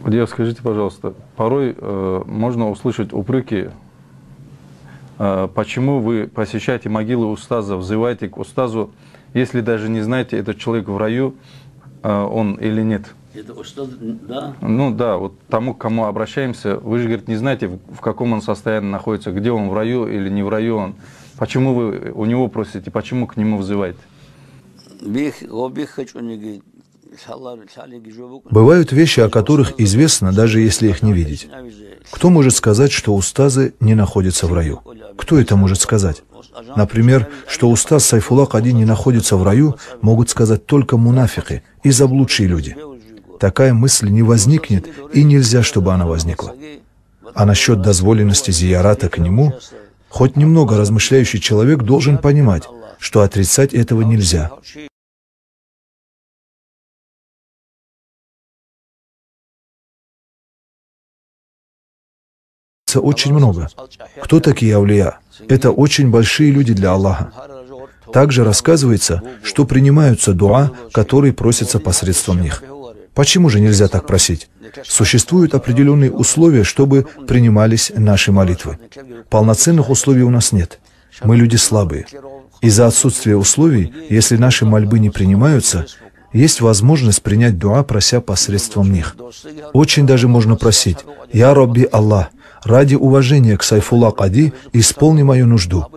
Вадия, скажите, пожалуйста, порой можно услышать упреки, почему вы посещаете могилы устаза, взываете к устазу, если даже не знаете, этот человек в раю, он или нет? Это устаз, да? Ну да, вот тому, к кому обращаемся, вы же, говорит, не знаете, в каком он состоянии находится, где он в раю или не в раю он. Почему вы у него просите, почему к нему взываете? Бывают вещи, о которых известно, даже если их не видеть. Кто может сказать, что устазы не находятся в раю? Кто это может сказать? Например, что устаз Сайфулла Кади не находится в раю, могут сказать только мунафики и заблудшие люди. Такая мысль не возникнет, и нельзя, чтобы она возникла. А насчет дозволенности зиярата к нему, хоть немного размышляющий человек должен понимать, что отрицать этого нельзя. Очень много. Кто такие аулия? Это очень большие люди для Аллаха. Также рассказывается, что принимаются дуа, которые просятся посредством них. Почему же нельзя так просить? Существуют определенные условия, чтобы принимались наши молитвы. Полноценных условий у нас нет. Мы люди слабые. Из-за отсутствия условий, если наши мольбы не принимаются, есть возможность принять дуа, прося посредством них. Очень даже можно просить: «Я Рабби Аллах, ради уважения к Сайфулла Кади исполни мою нужду».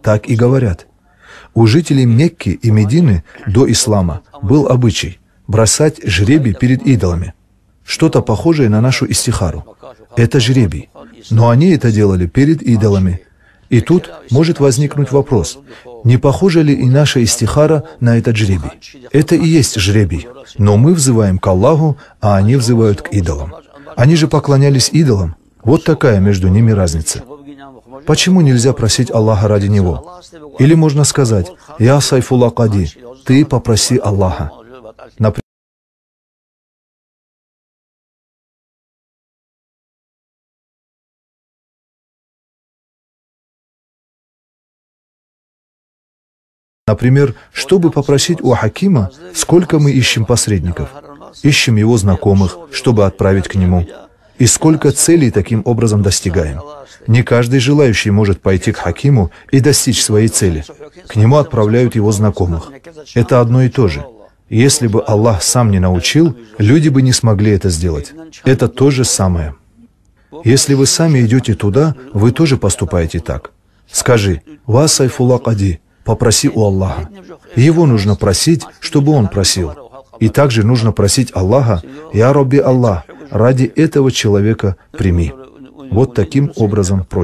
Так и говорят. У жителей Мекки и Медины до ислама был обычай бросать жребий перед идолами. Что-то похожее на нашу истихару. Это жребий. Но они это делали перед идолами. И тут может возникнуть вопрос, не похожа ли и наша истихара на этот жребий? Это и есть жребий. Но мы взываем к Аллаху, а они взывают к идолам. Они же поклонялись идолам. Вот такая между ними разница. Почему нельзя просить Аллаха ради него? Или можно сказать: «Я Сайфулла Кади, ты попроси Аллаха». Например, чтобы попросить у Хакима, сколько мы ищем посредников? Ищем его знакомых, чтобы отправить к нему. И сколько целей таким образом достигаем. Не каждый желающий может пойти к Хакиму и достичь своей цели. К нему отправляют его знакомых. Это одно и то же. Если бы Аллах сам не научил, люди бы не смогли это сделать. Это то же самое. Если вы сами идете туда, вы тоже поступаете так. Скажи: «Ва Сайфулла Кади, попроси у Аллаха». Его нужно просить, чтобы он просил. И также нужно просить Аллаха: «Я Рабби Аллах, ради этого человека прими». Вот таким образом просить.